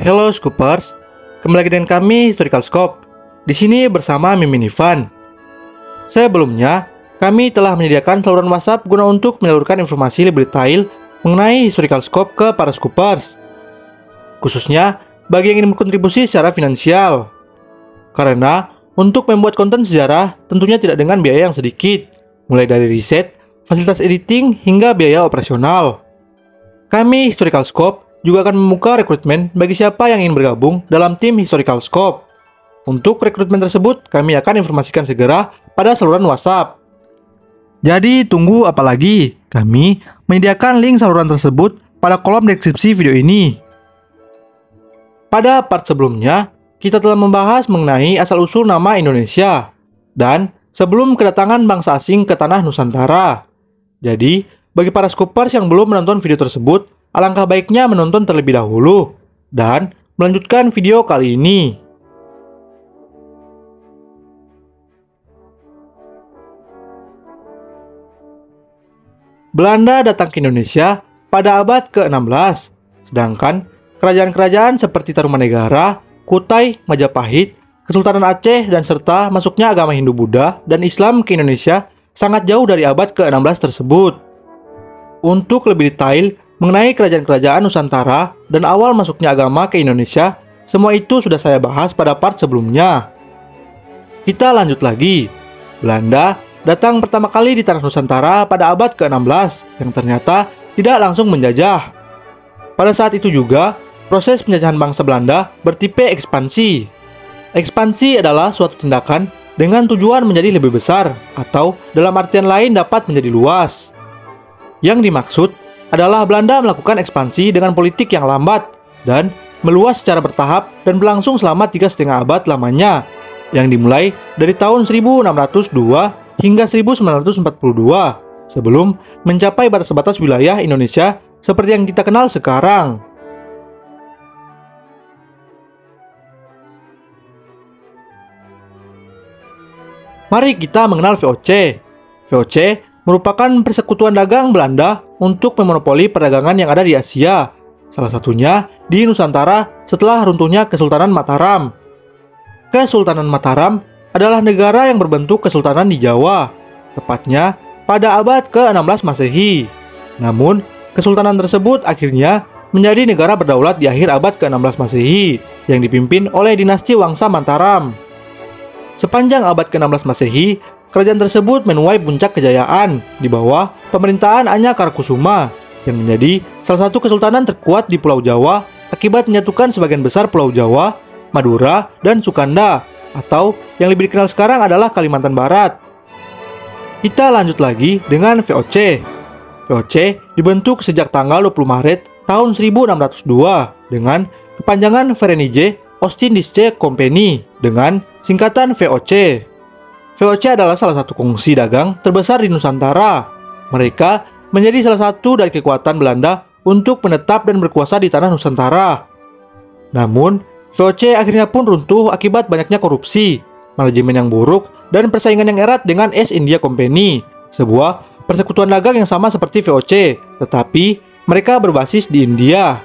Hello Scoopers, kembali lagi dengan kami Historical Scope. Di sini bersama Mimin Ivan. Sebelumnya, kami telah menyediakan saluran WhatsApp guna untuk menyalurkan informasi lebih detail mengenai Historical Scope ke para Scoopers, khususnya bagi yang ingin berkontribusi secara finansial. Karena untuk membuat konten sejarah tentunya tidak dengan biaya yang sedikit, mulai dari riset, fasilitas editing, hingga biaya operasional. Kami Historical Scope juga akan membuka rekrutmen bagi siapa yang ingin bergabung dalam tim Historical Scope. Untuk rekrutmen tersebut, kami akan informasikan segera pada saluran WhatsApp. Jadi tunggu apa lagi? Kami menyediakan link saluran tersebut pada kolom deskripsi video ini. Pada part sebelumnya, kita telah membahas mengenai asal-usul nama Indonesia dan sebelum kedatangan bangsa asing ke tanah Nusantara. Jadi, bagi para Scoopers yang belum menonton video tersebut, alangkah baiknya menonton terlebih dahulu dan melanjutkan video kali ini. Belanda datang ke Indonesia pada abad ke-16, sedangkan kerajaan-kerajaan seperti Tarumanegara, Kutai, Majapahit, Kesultanan Aceh, dan serta masuknya agama Hindu-Buddha dan Islam ke Indonesia sangat jauh dari abad ke-16 tersebut. Untuk lebih detail mengenai kerajaan-kerajaan Nusantara dan awal masuknya agama ke Indonesia, semua itu sudah saya bahas pada part sebelumnya. Kita lanjut lagi. Belanda datang pertama kali di tanah Nusantara pada abad ke-16 yang ternyata tidak langsung menjajah. Pada saat itu juga, proses penjajahan bangsa Belanda bertipe ekspansi. Ekspansi adalah suatu tindakan dengan tujuan menjadi lebih besar atau dalam artian lain dapat menjadi luas. Yang dimaksud adalah Belanda melakukan ekspansi dengan politik yang lambat dan meluas secara bertahap dan berlangsung selama 3,5 abad lamanya, yang dimulai dari tahun 1602 hingga 1942 sebelum mencapai batas-batas wilayah Indonesia seperti yang kita kenal sekarang. Mari kita mengenal VOC. VOC merupakan persekutuan dagang Belanda untuk memonopoli perdagangan yang ada di Asia, salah satunya di Nusantara setelah runtuhnya Kesultanan Mataram. Kesultanan Mataram adalah negara yang berbentuk kesultanan di Jawa, tepatnya pada abad ke-16 Masehi. Namun, kesultanan tersebut akhirnya menjadi negara berdaulat di akhir abad ke-16 Masehi yang dipimpin oleh dinasti Wangsa Mataram. Sepanjang abad ke-16 Masehi, kerajaan tersebut menuai puncak kejayaan di bawah pemerintahan Anya Karakusuma yang menjadi salah satu kesultanan terkuat di Pulau Jawa akibat menyatukan sebagian besar Pulau Jawa, Madura, dan Sukanda, atau yang lebih dikenal sekarang adalah Kalimantan Barat. Kita lanjut lagi dengan VOC. VOC dibentuk sejak tanggal 20 Maret tahun 1602 dengan kepanjangan Verenigde Oostindische Compagnie dengan singkatan VOC. VOC adalah salah satu kongsi dagang terbesar di Nusantara. Mereka menjadi salah satu dari kekuatan Belanda untuk menetap dan berkuasa di tanah Nusantara. Namun, VOC akhirnya pun runtuh akibat banyaknya korupsi, manajemen yang buruk, dan persaingan yang erat dengan East India Company, sebuah persekutuan dagang yang sama seperti VOC, tetapi mereka berbasis di India.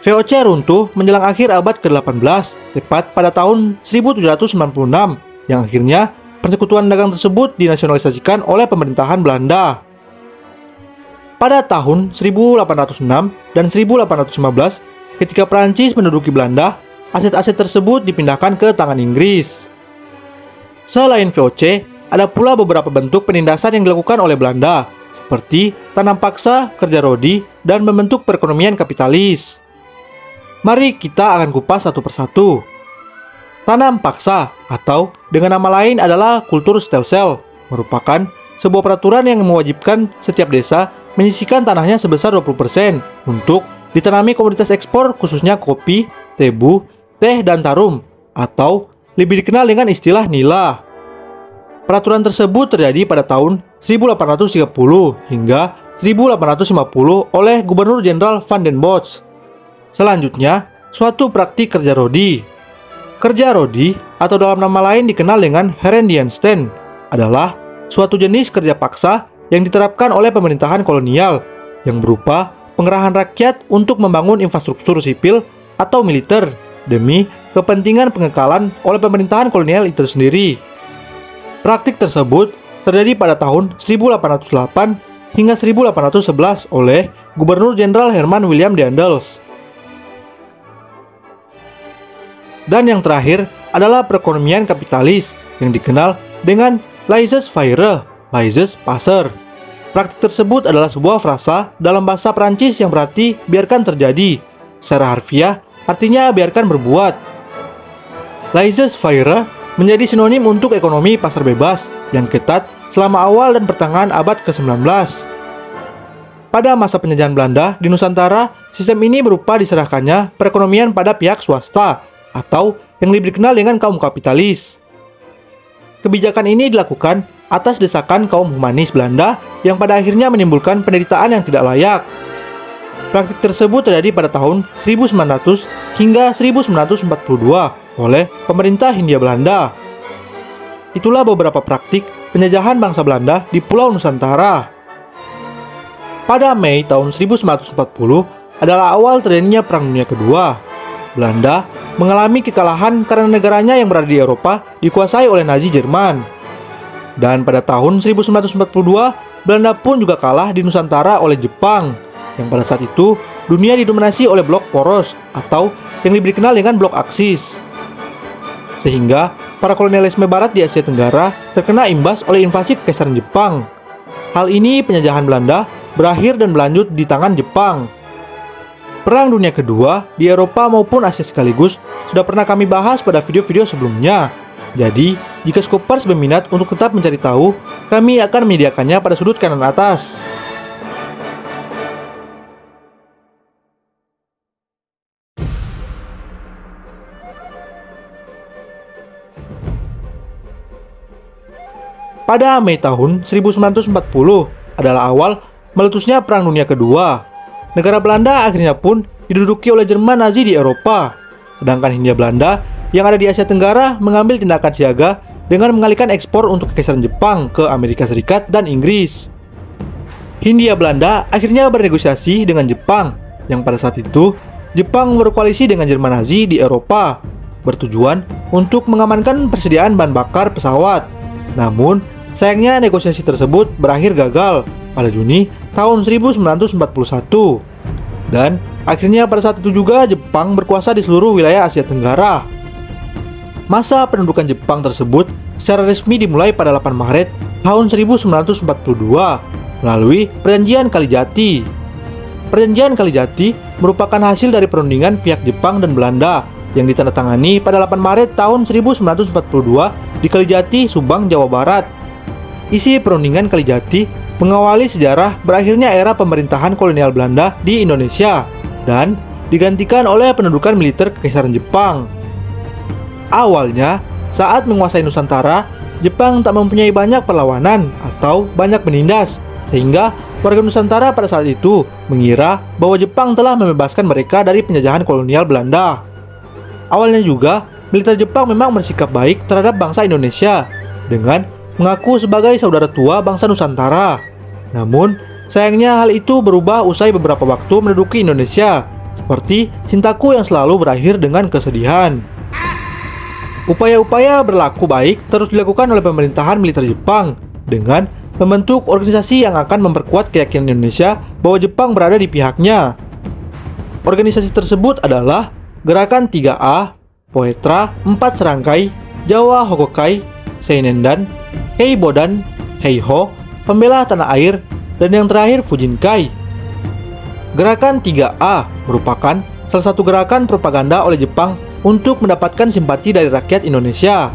VOC runtuh menjelang akhir abad ke-18, tepat pada tahun 1796, yang akhirnya persekutuan dagang tersebut dinasionalisasikan oleh pemerintahan Belanda. Pada tahun 1806 dan 1815, ketika Prancis menduduki Belanda, aset-aset tersebut dipindahkan ke tangan Inggris. Selain VOC, ada pula beberapa bentuk penindasan yang dilakukan oleh Belanda, seperti tanam paksa, kerja rodi, dan membentuk perekonomian kapitalis. Mari kita akan kupas satu persatu. Tanam paksa atau dengan nama lain adalah kultur stelsel merupakan sebuah peraturan yang mewajibkan setiap desa menyisihkan tanahnya sebesar 20% untuk ditanami komoditas ekspor khususnya kopi, tebu, teh, dan tarum atau lebih dikenal dengan istilah nila. Peraturan tersebut terjadi pada tahun 1830 hingga 1850 oleh Gubernur Jenderal Van den Bosch. Selanjutnya, suatu praktik kerja rodi. Kerja rodi atau dalam nama lain dikenal dengan Herendiensten adalah suatu jenis kerja paksa yang diterapkan oleh pemerintahan kolonial yang berupa pengerahan rakyat untuk membangun infrastruktur sipil atau militer demi kepentingan pengekalan oleh pemerintahan kolonial itu sendiri. Praktik tersebut terjadi pada tahun 1808 hingga 1811 oleh Gubernur Jenderal Herman William Daendels. Dan yang terakhir adalah perekonomian kapitalis yang dikenal dengan laissez-faire, laissez-passer. Praktik tersebut adalah sebuah frasa dalam bahasa Prancis yang berarti biarkan terjadi. Secara harfiah, artinya biarkan berbuat. Laissez-faire menjadi sinonim untuk ekonomi pasar bebas yang ketat selama awal dan pertengahan abad ke-19. Pada masa penjajahan Belanda di Nusantara, sistem ini berupa diserahkannya perekonomian pada pihak swasta atau yang lebih dikenal dengan kaum kapitalis. Kebijakan ini dilakukan atas desakan kaum humanis Belanda yang pada akhirnya menimbulkan penderitaan yang tidak layak. Praktik tersebut terjadi pada tahun 1900 hingga 1942 oleh pemerintah Hindia Belanda. Itulah beberapa praktik penjajahan bangsa Belanda di Pulau Nusantara. Pada Mei tahun 1940 adalah awal terjadinya Perang Dunia Kedua. Belanda mengalami kekalahan karena negaranya yang berada di Eropa dikuasai oleh Nazi Jerman. Dan pada tahun 1942, Belanda pun juga kalah di Nusantara oleh Jepang, yang pada saat itu dunia didominasi oleh blok poros atau yang lebih dikenal dengan blok Aksis. Sehingga para kolonialisme barat di Asia Tenggara terkena imbas oleh invasi Kekaisaran Jepang. Hal ini penjajahan Belanda berakhir dan berlanjut di tangan Jepang. Perang Dunia Kedua di Eropa maupun Asia sekaligus sudah pernah kami bahas pada video-video sebelumnya. Jadi, jika Scopers berminat untuk tetap mencari tahu, kami akan menyediakannya pada sudut kanan atas. Pada Mei tahun 1940 adalah awal meletusnya Perang Dunia Kedua. Negara Belanda akhirnya pun diduduki oleh Jerman Nazi di Eropa. Sedangkan Hindia Belanda yang ada di Asia Tenggara mengambil tindakan siaga dengan mengalihkan ekspor untuk Kekaisaran Jepang ke Amerika Serikat dan Inggris. Hindia Belanda akhirnya bernegosiasi dengan Jepang, yang pada saat itu Jepang berkoalisi dengan Jerman Nazi di Eropa, bertujuan untuk mengamankan persediaan bahan bakar pesawat. Namun, sayangnya negosiasi tersebut berakhir gagal pada Juni tahun 1941. Dan akhirnya pada saat itu juga Jepang berkuasa di seluruh wilayah Asia Tenggara. Masa pendudukan Jepang tersebut secara resmi dimulai pada 8 Maret tahun 1942 melalui Perjanjian Kalijati. Perjanjian Kalijati merupakan hasil dari perundingan pihak Jepang dan Belanda yang ditandatangani pada 8 Maret tahun 1942 di Kalijati, Subang, Jawa Barat. Isi perundingan Kalijati mengawali sejarah berakhirnya era pemerintahan kolonial Belanda di Indonesia dan digantikan oleh pendudukan militer Kekaisaran Jepang. Awalnya, saat menguasai Nusantara, Jepang tak mempunyai banyak perlawanan atau banyak menindas, sehingga warga Nusantara pada saat itu mengira bahwa Jepang telah membebaskan mereka dari penjajahan kolonial Belanda. Awalnya juga, militer Jepang memang bersikap baik terhadap bangsa Indonesia dengan mengaku sebagai saudara tua bangsa Nusantara. Namun, sayangnya hal itu berubah usai beberapa waktu menduduki Indonesia, seperti cintaku yang selalu berakhir dengan kesedihan. Upaya-upaya berlaku baik terus dilakukan oleh pemerintahan militer Jepang dengan membentuk organisasi yang akan memperkuat keyakinan Indonesia bahwa Jepang berada di pihaknya. Organisasi tersebut adalah Gerakan 3A, Poetra 4 Serangkai, Jawa Hokokai, Seinendan, Heibodan, Heiho, Pembela Tanah Air, dan yang terakhir Fujinkai. Gerakan 3A merupakan salah satu gerakan propaganda oleh Jepang untuk mendapatkan simpati dari rakyat Indonesia.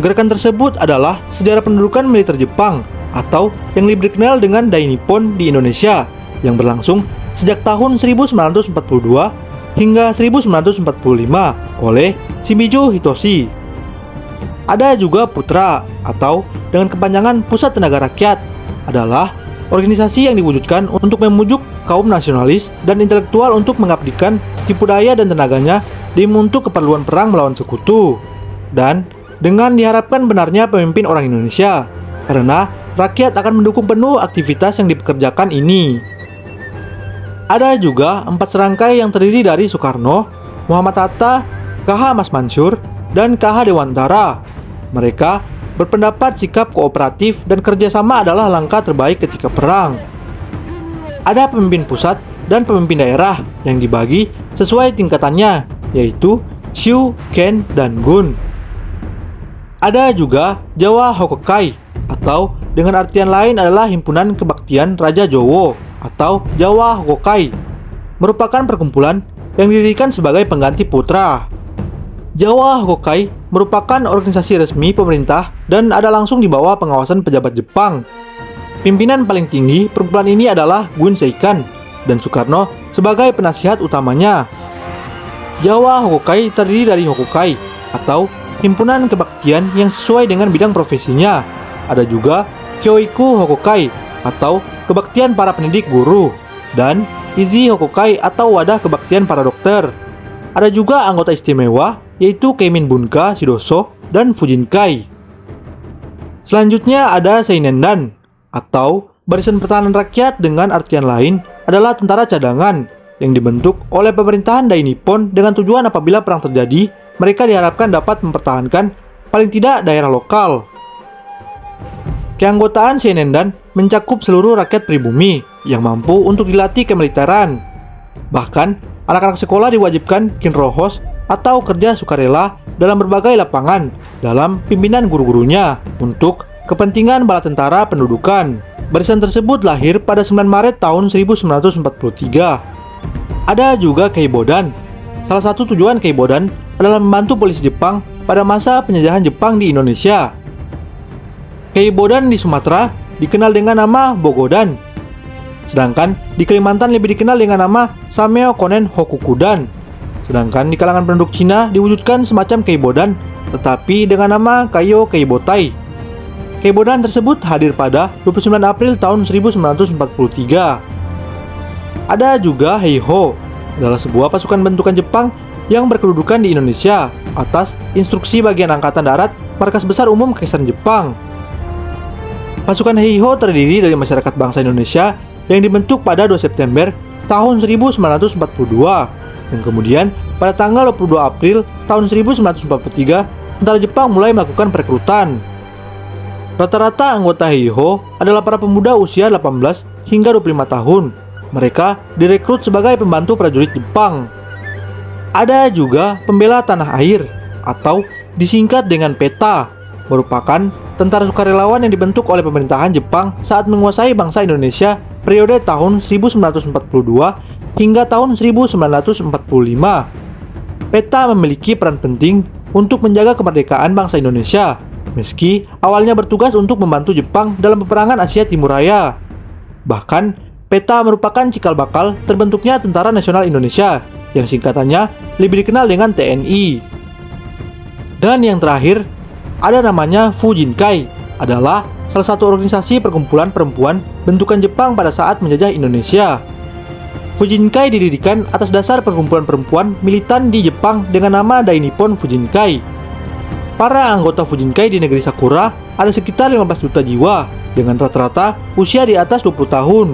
Gerakan tersebut adalah sejarah pendudukan militer Jepang atau yang lebih dikenal dengan Dai Nippon di Indonesia yang berlangsung sejak tahun 1942 hingga 1945 oleh Shimizu Hitoshi. Ada juga Putra atau dengan kepanjangan Pusat Tenaga Rakyat adalah organisasi yang diwujudkan untuk memujuk kaum nasionalis dan intelektual untuk mengabdikan tipu daya dan tenaganya demi untuk keperluan perang melawan sekutu, dan dengan diharapkan benarnya pemimpin orang Indonesia karena rakyat akan mendukung penuh aktivitas yang dipekerjakan ini. Ada juga 4 serangkai yang terdiri dari Soekarno, Muhammad Hatta, KH Mas Mansur, dan KH Dewantara. Mereka berpendapat sikap kooperatif dan kerjasama adalah langkah terbaik ketika perang. Ada pemimpin pusat dan pemimpin daerah yang dibagi sesuai tingkatannya, yaitu Shu, Ken, dan Gun. Ada juga Jawa Hokokai, atau dengan artian lain adalah Himpunan Kebaktian Raja Jowo atau Jawa Hokokai, merupakan perkumpulan yang didirikan sebagai pengganti putra. Jawa Hokokai merupakan organisasi resmi pemerintah dan ada langsung di bawah pengawasan pejabat Jepang. Pimpinan paling tinggi perkumpulan ini adalah Gun Seikan dan Soekarno sebagai penasihat utamanya. Jawa Hokokai terdiri dari Hokokai atau himpunan kebaktian yang sesuai dengan bidang profesinya. Ada juga Kyoiku Hokokai atau kebaktian para pendidik guru, dan Izi Hokokai atau wadah kebaktian para dokter. Ada juga anggota istimewa yaitu Keimin Bunka Shidoso dan Fujinkai. Selanjutnya ada Seinendan atau Barisan Pertahanan Rakyat, dengan artian lain adalah tentara cadangan yang dibentuk oleh pemerintahan Dai Nippon dengan tujuan apabila perang terjadi, mereka diharapkan dapat mempertahankan paling tidak daerah lokal. Keanggotaan Seinendan mencakup seluruh rakyat pribumi yang mampu untuk dilatih kemiliteran. Bahkan, anak-anak sekolah diwajibkan kinrohos atau kerja sukarela dalam berbagai lapangan dalam pimpinan guru-gurunya untuk kepentingan bala tentara pendudukan. Barisan tersebut lahir pada 9 Maret tahun 1943. Ada juga Keibodan. Salah satu tujuan Keibodan adalah membantu polisi Jepang pada masa penjajahan Jepang di Indonesia. Keibodan di Sumatera dikenal dengan nama Bogodan, sedangkan di Kalimantan lebih dikenal dengan nama Sameo Konen Hokukudan. Sedangkan di kalangan penduduk Cina diwujudkan semacam Keibodan tetapi dengan nama Kayo Keibotai. Keibodan tersebut hadir pada 29 April tahun 1943. Ada juga Heiho, adalah sebuah pasukan bentukan Jepang yang berkedudukan di Indonesia atas instruksi bagian angkatan darat Markas Besar Umum Kekaisaran Jepang. Pasukan Heiho terdiri dari masyarakat bangsa Indonesia yang dibentuk pada 2 September tahun 1942, dan kemudian pada tanggal 22 April tahun 1943 tentara Jepang mulai melakukan perekrutan. Rata-rata anggota Heiho adalah para pemuda usia 18 hingga 25 tahun. Mereka direkrut sebagai pembantu prajurit Jepang. Ada juga pembela tanah air atau disingkat dengan PETA, merupakan tentara sukarelawan yang dibentuk oleh pemerintahan Jepang saat menguasai bangsa Indonesia periode tahun 1942 hingga tahun 1945. PETA memiliki peran penting untuk menjaga kemerdekaan bangsa Indonesia, meski awalnya bertugas untuk membantu Jepang dalam peperangan Asia Timur Raya. Bahkan, PETA merupakan cikal bakal terbentuknya Tentara Nasional Indonesia, yang singkatannya lebih dikenal dengan TNI. Dan yang terakhir, ada namanya Fujinkai, adalah salah satu organisasi perkumpulan perempuan bentukan Jepang pada saat menjajah Indonesia. Fujinkai didirikan atas dasar perkumpulan perempuan militan di Jepang dengan nama Dai Nippon Fujinkai. Para anggota Fujinkai di negeri Sakura ada sekitar 15 juta jiwa dengan rata-rata usia di atas 20 tahun.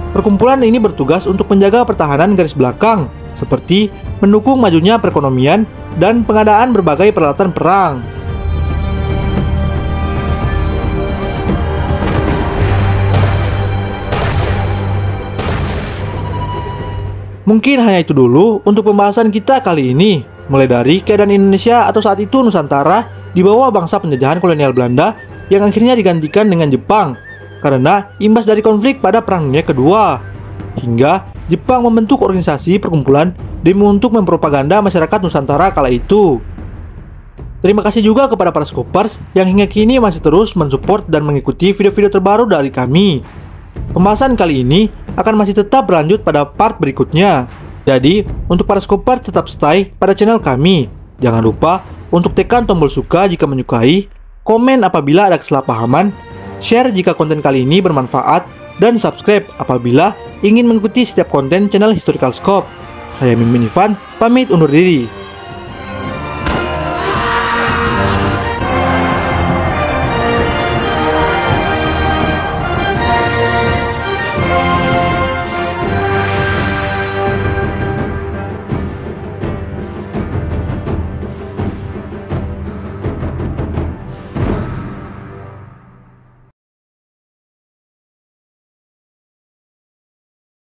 Perkumpulan ini bertugas untuk menjaga pertahanan garis belakang, seperti mendukung majunya perekonomian dan pengadaan berbagai peralatan perang. Mungkin hanya itu dulu untuk pembahasan kita kali ini, mulai dari keadaan Indonesia atau saat itu Nusantara di bawah bangsa penjajahan kolonial Belanda yang akhirnya digantikan dengan Jepang karena imbas dari konflik pada Perang Dunia Kedua, hingga Jepang membentuk organisasi perkumpulan demi untuk mempropaganda masyarakat Nusantara kala itu. Terima kasih juga kepada para Skopers yang hingga kini masih terus mensupport dan mengikuti video-video terbaru dari kami. Pembahasan kali ini akan masih tetap berlanjut pada part berikutnya. Jadi, untuk para Skopers tetap stay pada channel kami. Jangan lupa untuk tekan tombol suka jika menyukai, komen apabila ada kesalahpahaman, share jika konten kali ini bermanfaat, dan subscribe apabila ingin mengikuti setiap konten channel Historical Scope. Saya Mimin Ivan, pamit undur diri.